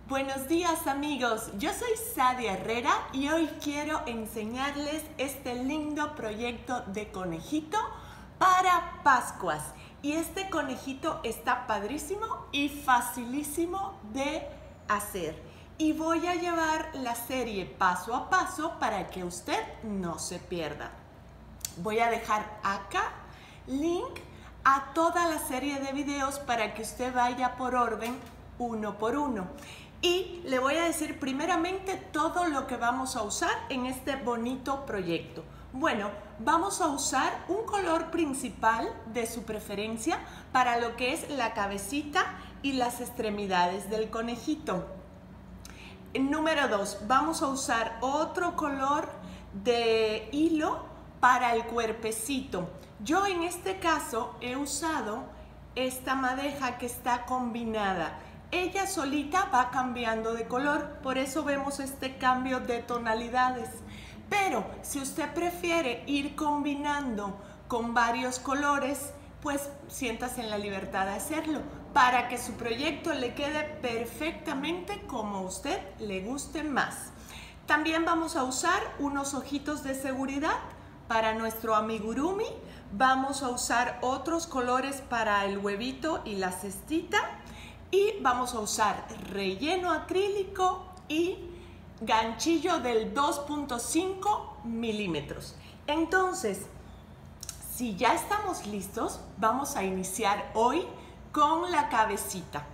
Buenos días amigos, yo soy Sadia Herrera y hoy quiero enseñarles este lindo proyecto de conejito para Pascuas. Y este conejito está padrísimo y facilísimo de hacer. Y voy a llevar la serie paso a paso para que usted no se pierda. Voy a dejar acá link a toda la serie de videos para que usted vaya por orden uno por uno. Y le voy a decir primeramente todo lo que vamos a usar en este bonito proyecto. Bueno, vamos a usar un color principal de su preferencia para lo que es la cabecita y las extremidades del conejito. Número 2, vamos a usar otro color de hilo para el cuerpecito. Yo en este caso he usado esta madeja que está combinada. Ella solita va cambiando de color, por eso vemos este cambio de tonalidades. Pero si usted prefiere ir combinando con varios colores, pues siéntase en la libertad de hacerlo para que su proyecto le quede perfectamente como a usted le guste más. También vamos a usar unos ojitos de seguridad para nuestro amigurumi. Vamos a usar otros colores para el huevito y la cestita. Y vamos a usar relleno acrílico y ganchillo del 2.5 milímetros. Entonces, si ya estamos listos, vamos a iniciar hoy con la cabecita.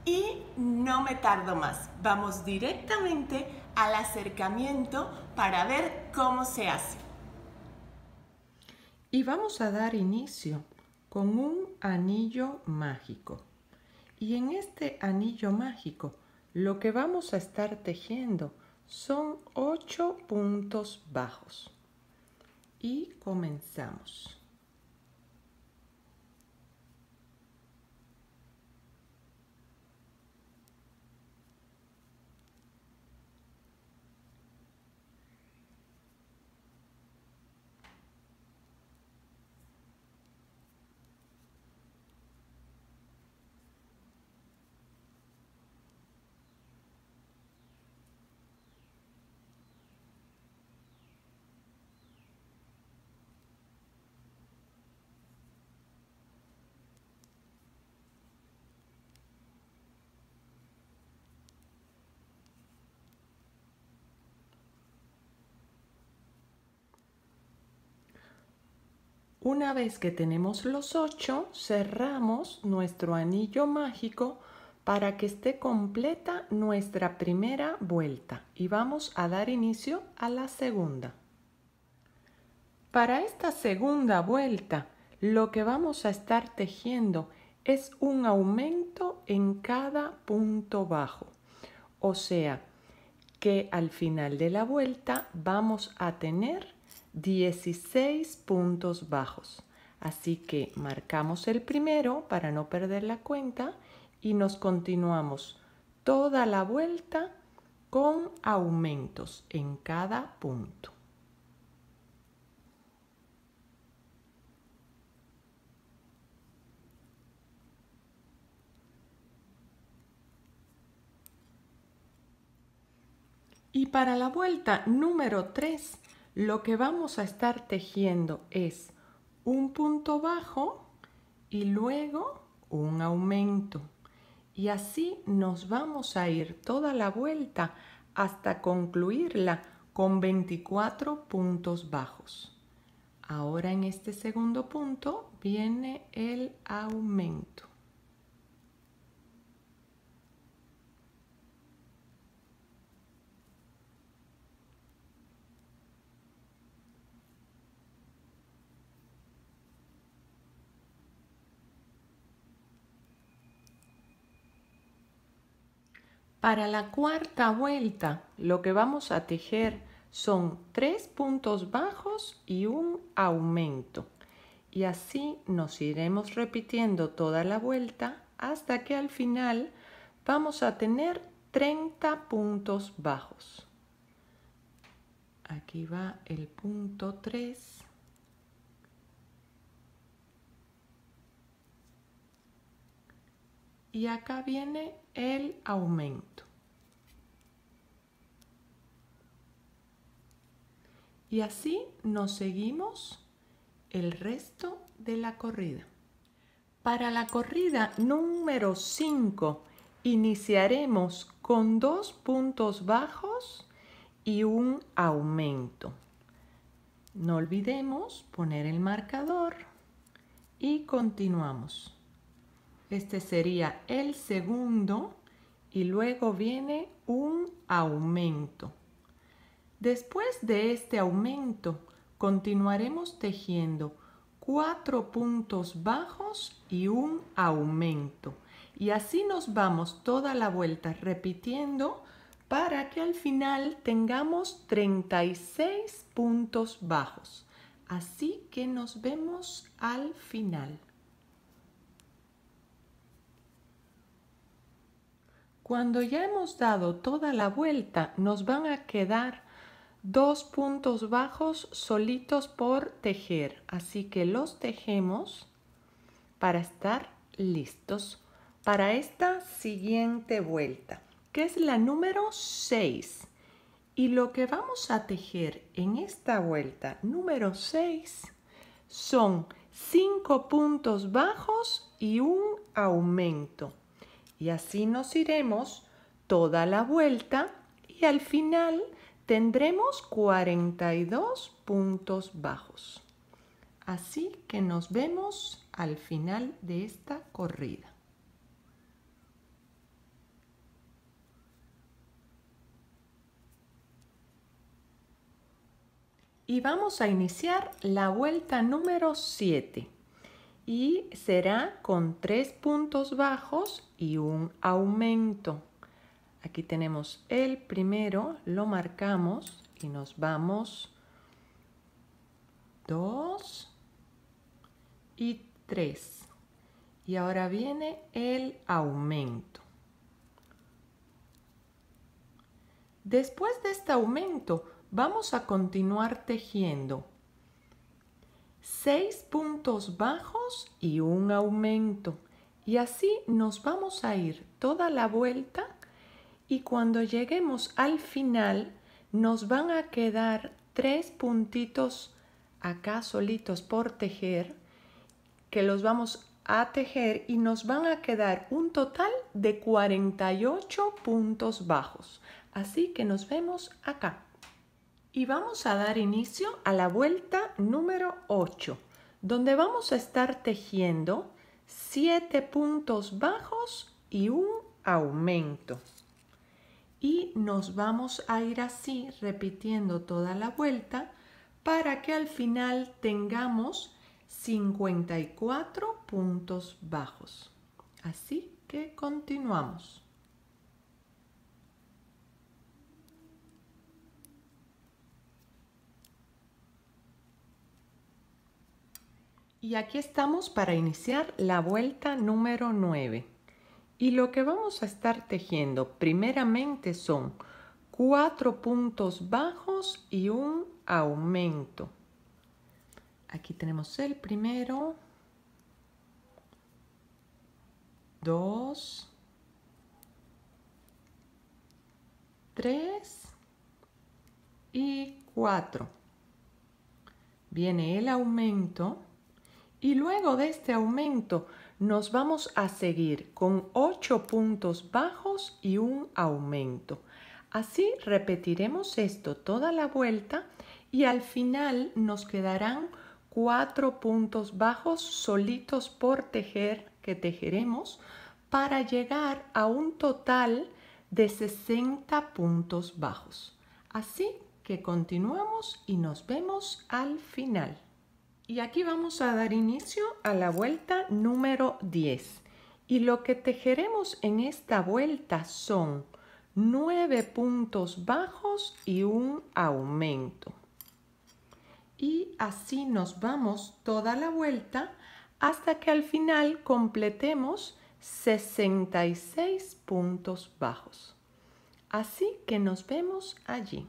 Y no me tardo más, vamos directamente al acercamiento para ver cómo se hace. Y vamos a dar inicio con un anillo mágico. Y en este anillo mágico lo que vamos a estar tejiendo son 8 puntos bajos. Y comenzamos. Una vez que tenemos los 8, cerramos nuestro anillo mágico para que esté completa nuestra primera vuelta y vamos a dar inicio a la segunda. Para esta segunda vuelta, lo que vamos a estar tejiendo es un aumento en cada punto bajo. O sea, que al final de la vuelta vamos a tener 16 puntos bajos. Así que marcamos el primero para no perder la cuenta y nos continuamos toda la vuelta con aumentos en cada punto. Y para la vuelta número 3, lo que vamos a estar tejiendo es un punto bajo y luego un aumento. Y así nos vamos a ir toda la vuelta hasta concluirla con 24 puntos bajos. Ahora en este segundo punto viene el aumento. Para la cuarta vuelta, lo que vamos a tejer son 3 puntos bajos y un aumento. Y así nos iremos repitiendo toda la vuelta hasta que al final vamos a tener 30 puntos bajos. Aquí va el punto 3. Y acá viene el aumento. Y así nos seguimos el resto de la corrida. Para la corrida número 5 iniciaremos con 2 puntos bajos y un aumento. No olvidemos poner el marcador y continuamos. Este sería el segundo y luego viene un aumento. Después de este aumento continuaremos tejiendo 4 puntos bajos y un aumento. Y así nos vamos toda la vuelta repitiendo para que al final tengamos 36 puntos bajos. Así que nos vemos al final. Cuando ya hemos dado toda la vuelta, nos van a quedar 2 puntos bajos solitos por tejer. Así que los tejemos para estar listos para esta siguiente vuelta, que es la número 6. Y lo que vamos a tejer en esta vuelta número 6 son 5 puntos bajos y un aumento. Y así nos iremos toda la vuelta y al final tendremos 42 puntos bajos. Así que nos vemos al final de esta corrida. Y vamos a iniciar la vuelta número 7. Y será con 3 puntos bajos y un aumento. Aquí tenemos el primero, lo marcamos y nos vamos 2 y 3. Y ahora viene el aumento. Después de este aumento vamos a continuar tejiendo 6 puntos bajos y un aumento. Y así nos vamos a ir toda la vuelta y cuando lleguemos al final nos van a quedar 3 puntitos acá solitos por tejer que los vamos a tejer y nos van a quedar un total de 48 puntos bajos. Así que nos vemos acá. Y vamos a dar inicio a la vuelta número 8, donde vamos a estar tejiendo 7 puntos bajos y un aumento. Y nos vamos a ir así repitiendo toda la vuelta para que al final tengamos 54 puntos bajos. Así que continuamos. Y aquí estamos para iniciar la vuelta número 9. Y lo que vamos a estar tejiendo primeramente son 4 puntos bajos y un aumento. Aquí tenemos el primero, 2, 3 y 4. Viene el aumento. Y luego de este aumento nos vamos a seguir con 8 puntos bajos y un aumento. Así repetiremos esto toda la vuelta y al final nos quedarán 4 puntos bajos solitos por tejer que tejeremos para llegar a un total de 60 puntos bajos. Así que continuamos y nos vemos al final. Y aquí vamos a dar inicio a la vuelta número 10. Y lo que tejeremos en esta vuelta son 9 puntos bajos y un aumento. Y así nos vamos toda la vuelta hasta que al final completemos 66 puntos bajos. Así que nos vemos allí.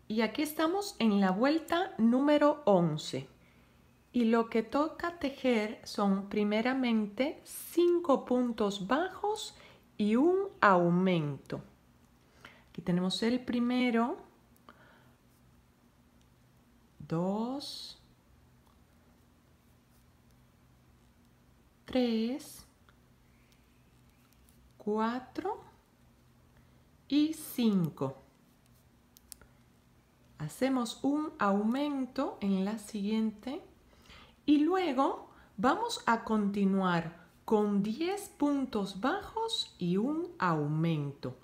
Y aquí estamos en la vuelta número 11. Y lo que toca tejer son primeramente 5 puntos bajos y un aumento. Aquí tenemos el primero, 2, 3, 4 y 5. Hacemos un aumento en la siguiente y luego vamos a continuar con 10 puntos bajos y un aumento.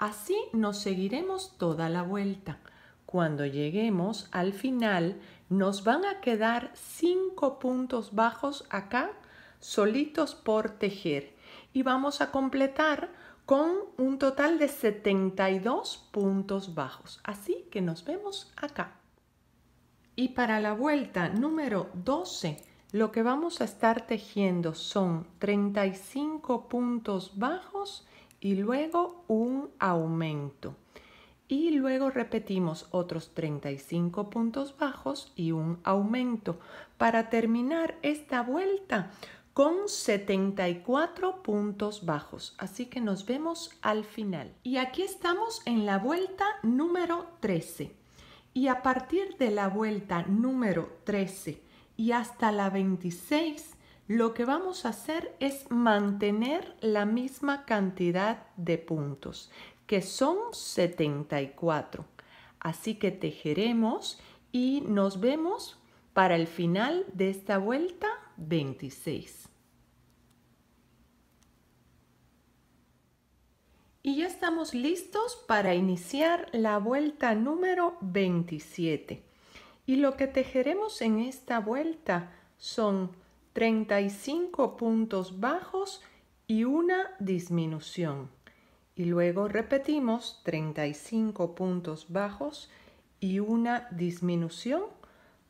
Así nos seguiremos toda la vuelta. Cuando lleguemos al final, nos van a quedar 5 puntos bajos acá, solitos por tejer. Y vamos a completar con un total de 72 puntos bajos. Así que nos vemos acá. Y para la vuelta número 12, lo que vamos a estar tejiendo son 35 puntos bajos y luego un aumento. Y luego repetimos otros 35 puntos bajos y un aumento para terminar esta vuelta con 74 puntos bajos. Así que nos vemos al final. Y aquí estamos en la vuelta número 13. Y a partir de la vuelta número 13 y hasta la 26, lo que vamos a hacer es mantener la misma cantidad de puntos, que son 74. Así que tejeremos y nos vemos para el final de esta vuelta 26. Y ya estamos listos para iniciar la vuelta número 27. Y lo que tejeremos en esta vuelta son 35 puntos bajos y una disminución. Y luego repetimos 35 puntos bajos y una disminución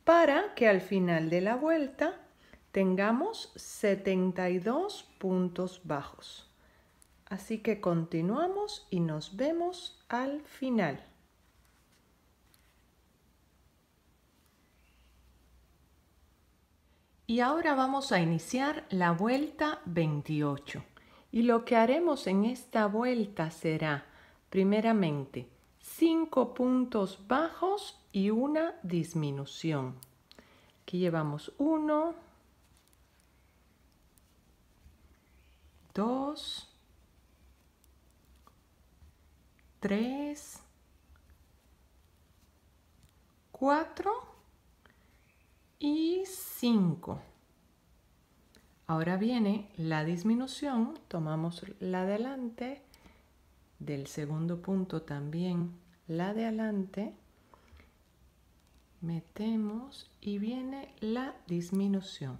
para que al final de la vuelta tengamos 72 puntos bajos. Así que continuamos y nos vemos al final. Y ahora vamos a iniciar la vuelta 28. Y lo que haremos en esta vuelta será, primeramente, 5 puntos bajos y una disminución. Aquí llevamos 1, 2, 3, 4 y 5. Ahora viene la disminución, tomamos la de adelante, del segundo punto también la de adelante, metemos y viene la disminución.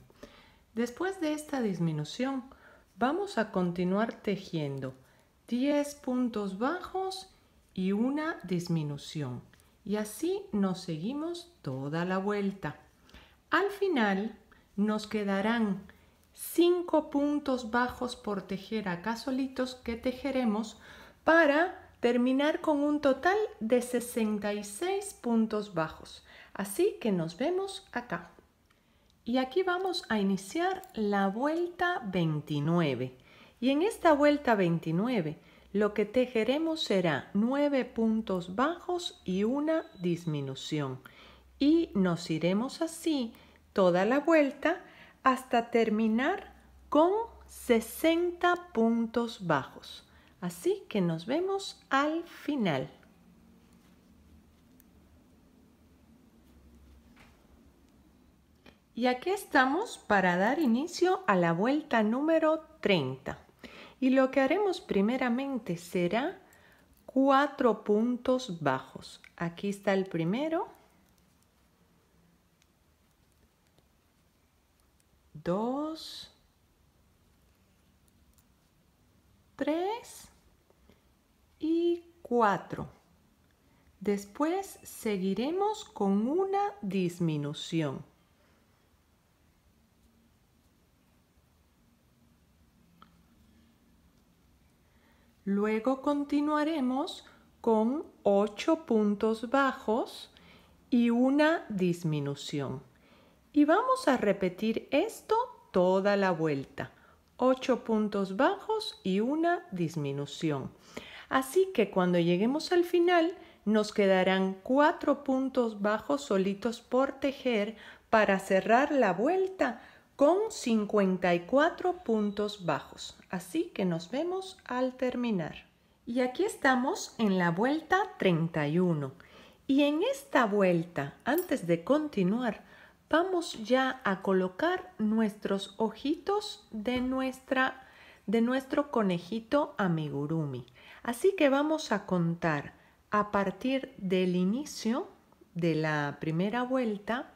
Después de esta disminución vamos a continuar tejiendo 10 puntos bajos y una disminución. Y así nos seguimos toda la vuelta. Al final nos quedarán 5 puntos bajos por tejer acá solitos que tejeremos para terminar con un total de 66 puntos bajos. Así que nos vemos acá. Y aquí vamos a iniciar la vuelta 29. Y en esta vuelta 29 lo que tejeremos será 9 puntos bajos y una disminución. Y nos iremos así toda la vuelta hasta terminar con 60 puntos bajos. Así que nos vemos al final. Y aquí estamos para dar inicio a la vuelta número 30. Y lo que haremos primeramente será 4 puntos bajos. Aquí está el primero. 2, 3 y 4. Después seguiremos con una disminución. Luego continuaremos con 8 puntos bajos y una disminución. Y vamos a repetir esto toda la vuelta. 8 puntos bajos y una disminución. Así que cuando lleguemos al final nos quedarán 4 puntos bajos solitos por tejer para cerrar la vuelta con 54 puntos bajos. Así que nos vemos al terminar. Y aquí estamos en la vuelta 31. Y en esta vuelta, antes de continuar, vamos ya a colocar nuestros ojitos de nuestro conejito amigurumi. Así que vamos a contar a partir del inicio de la primera vuelta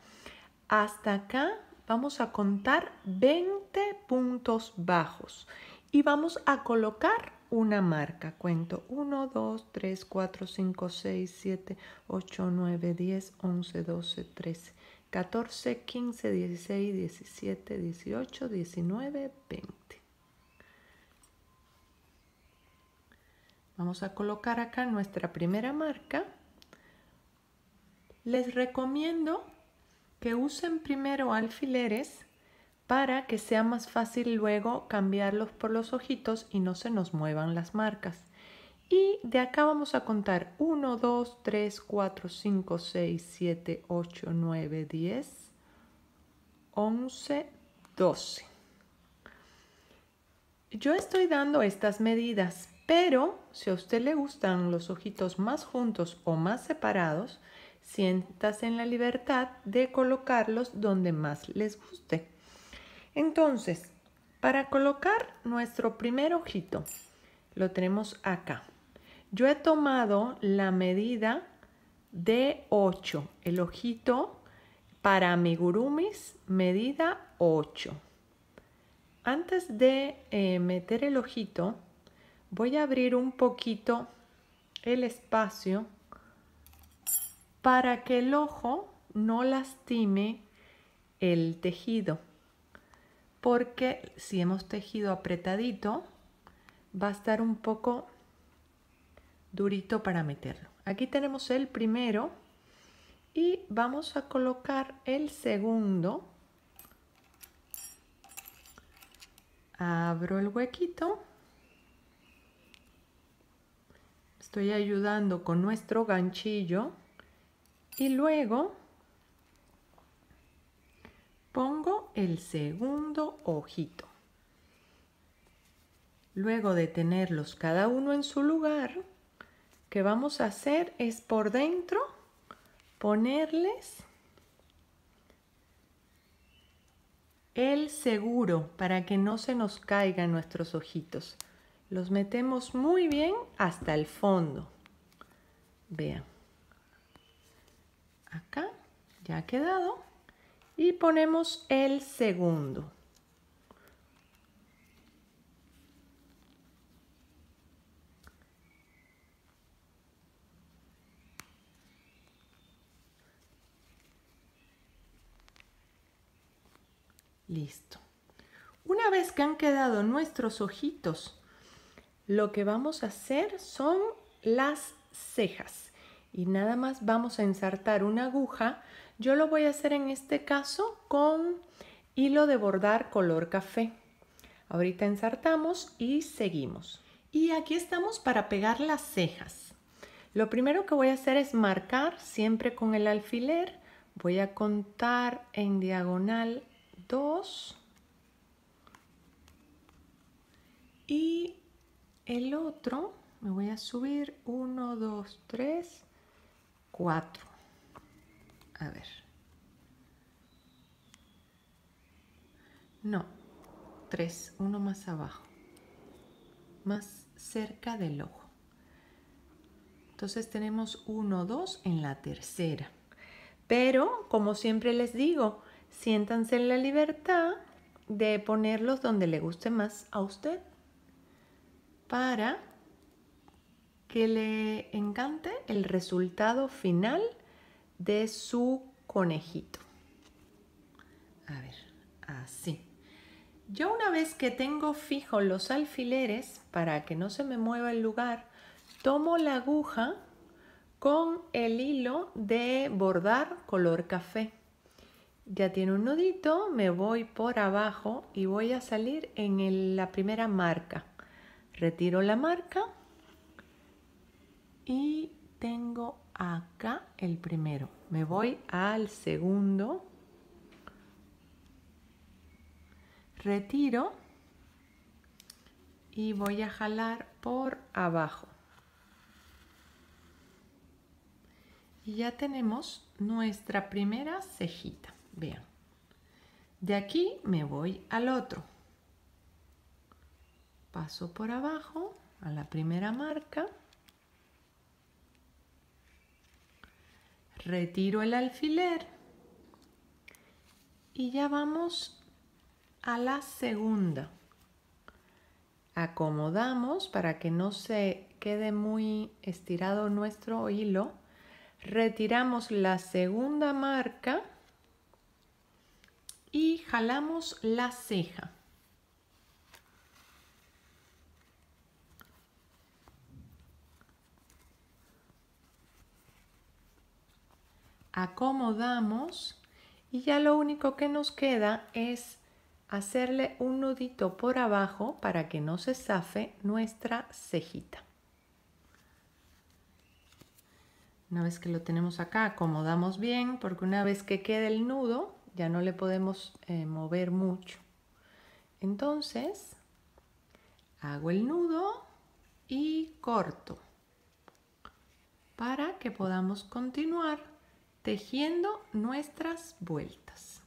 hasta acá. Vamos a contar 20 puntos bajos y vamos a colocar una marca. Cuento 1, 2, 3, 4, 5, 6, 7, 8, 9, 10, 11, 12, 13, 14, 15, 16, 17, 18, 19, 20. Vamos a colocar acá nuestra primera marca. Les recomiendo que usen primero alfileres para que sea más fácil luego cambiarlos por los ojitos y no se nos muevan las marcas. Y de acá vamos a contar 1, 2, 3, 4, 5, 6, 7, 8, 9, 10, 11, 12. Yo estoy dando estas medidas, pero si a usted le gustan los ojitos más juntos o más separados, siéntase en la libertad de colocarlos donde más les guste. Entonces, para colocar nuestro primer ojito, lo tenemos acá. Yo he tomado la medida de 8, el ojito para amigurumis, medida 8. Antes de meter el ojito, voy a abrir un poquito el espacio para que el ojo no lastime el tejido. Porque si hemos tejido apretadito, va a estar un poco durito para meterlo. Aquí tenemos el primero y vamos a colocar el segundo. Abro el huequito. Estoy ayudando con nuestro ganchillo y luego pongo el segundo ojito. Luego de tenerlos cada uno en su lugar, lo que vamos a hacer es por dentro ponerles el seguro para que no se nos caigan nuestros ojitos. Los metemos muy bien hasta el fondo. Vean. Acá ya ha quedado. Y ponemos el segundo. Listo. Una vez que han quedado nuestros ojitos, lo que vamos a hacer son las cejas. Y nada más vamos a ensartar una aguja. Yo lo voy a hacer en este caso con hilo de bordar color café. Ahorita ensartamos y seguimos. Y aquí estamos para pegar las cejas. Lo primero que voy a hacer es marcar siempre con el alfiler. Voy a contar en diagonal 2. Y el otro me voy a subir 1, 2, 3, 4. A ver. No, 3, uno más abajo. Más cerca del ojo. Entonces tenemos 1, 2 en la tercera. Pero, como siempre les digo, siéntanse en la libertad de ponerlos donde le guste más a usted para que le encante el resultado final de su conejito. A ver, así. Yo una vez que tengo fijo los alfileres, para que no se me mueva el lugar, tomo la aguja con el hilo de bordar color café. Ya tiene un nudito, me voy por abajo y voy a salir en la primera marca. Retiro la marca y tengo acá el primero. Me voy al segundo, retiro y voy a jalar por abajo. Y ya tenemos nuestra primera cejita. Vean. De aquí me voy al otro. Paso por abajo a la primera marca. Retiro el alfiler. Y ya vamos a la segunda. Acomodamos para que no se quede muy estirado nuestro hilo. Retiramos la segunda marca y jalamos la ceja. Acomodamos y ya lo único que nos queda es hacerle un nudito por abajo para que no se zafe nuestra cejita. Una vez que lo tenemos acá, acomodamos bien, porque una vez que quede el nudo, ya no le podemos mover mucho. Entonces, hago el nudo y corto para que podamos continuar tejiendo nuestras vueltas.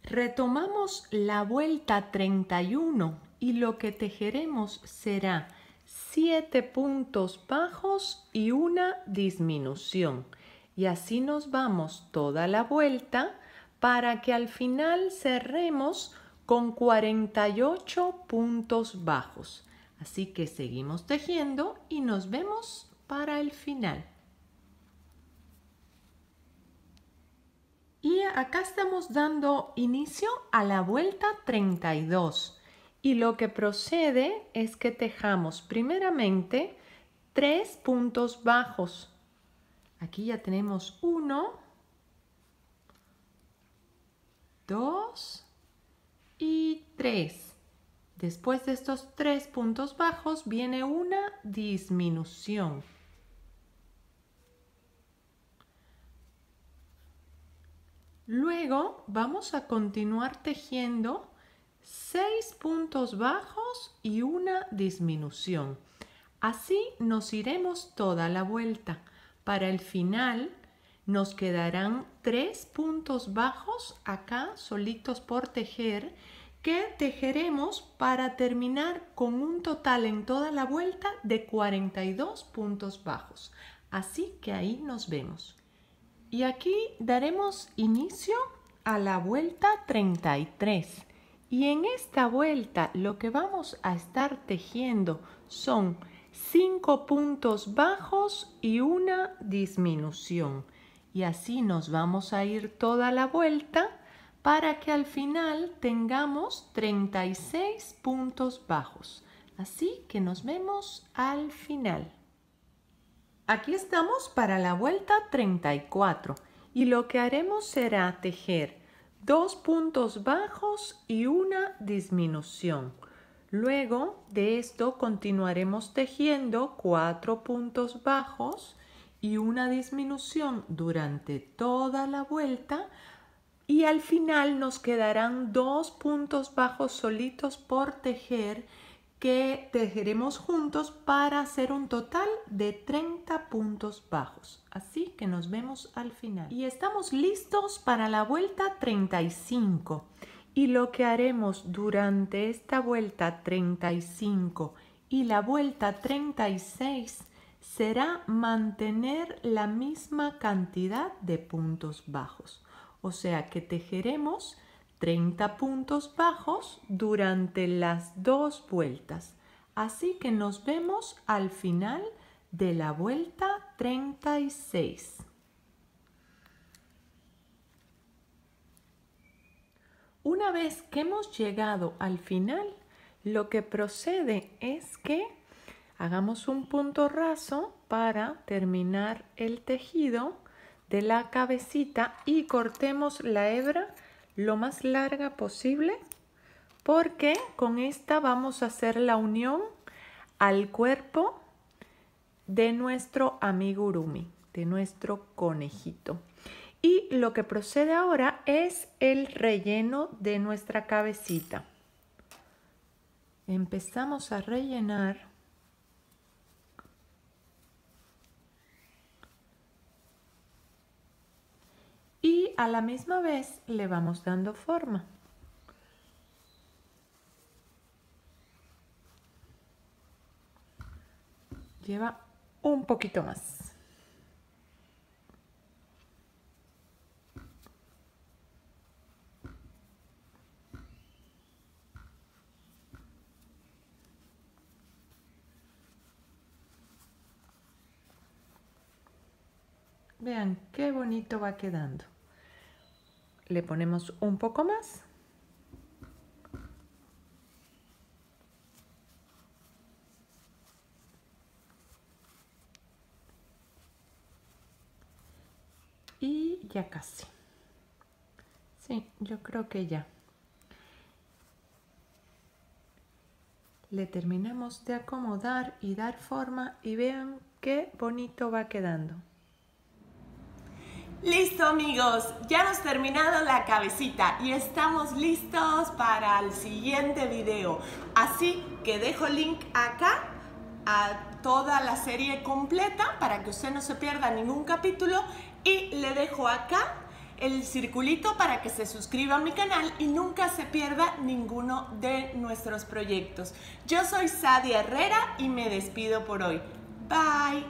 Retomamos la vuelta 31 y lo que tejeremos será 7 puntos bajos y una disminución. Y así nos vamos toda la vuelta para que al final cerremos con 48 puntos bajos. Así que seguimos tejiendo y nos vemos para el final. Y acá estamos dando inicio a la vuelta 32. Y lo que procede es que tejamos primeramente 3 puntos bajos. Aquí ya tenemos 1, 2 y 3. Después de estos 3 puntos bajos viene una disminución. Luego vamos a continuar tejiendo 6 puntos bajos y una disminución. Así nos iremos toda la vuelta. Para el final nos quedarán 3 puntos bajos acá solitos por tejer que tejeremos para terminar con un total en toda la vuelta de 42 puntos bajos. Así que ahí nos vemos. Y aquí daremos inicio a la vuelta 33. Y en esta vuelta lo que vamos a estar tejiendo son 5 puntos bajos y una disminución. Y así nos vamos a ir toda la vuelta para que al final tengamos 36 puntos bajos. Así que nos vemos al final. Aquí estamos para la vuelta 34 y lo que haremos será tejer 2 puntos bajos y una disminución. Luego de esto continuaremos tejiendo 4 puntos bajos y una disminución durante toda la vuelta y al final nos quedarán 2 puntos bajos solitos por tejer que tejeremos juntos para hacer un total de 30 puntos bajos. Así que nos vemos al final. Y estamos listos para la vuelta 35. Y lo que haremos durante esta vuelta 35 y la vuelta 36 será mantener la misma cantidad de puntos bajos. O sea que tejeremos 30 puntos bajos durante las 2 vueltas. Así que nos vemos al final de la vuelta 36. Una vez que hemos llegado al final, lo que procede es que hagamos un punto raso para terminar el tejido de la cabecita y cortemos la hebra lo más larga posible porque con esta vamos a hacer la unión al cuerpo de nuestro amigurumi, de nuestro conejito. Y lo que procede ahora es el relleno de nuestra cabecita. Empezamos a rellenar y a la misma vez le vamos dando forma. Lleva un poquito más. Vean qué bonito va quedando. Le ponemos un poco más. Y ya casi. Sí, yo creo que ya. Le terminamos de acomodar y dar forma y vean qué bonito va quedando. Listo amigos, ya hemos terminado la cabecita y estamos listos para el siguiente video. Así que dejo link acá a toda la serie completa para que usted no se pierda ningún capítulo y le dejo acá el circulito para que se suscriba a mi canal y nunca se pierda ninguno de nuestros proyectos. Yo soy Sadia Herrera y me despido por hoy. Bye.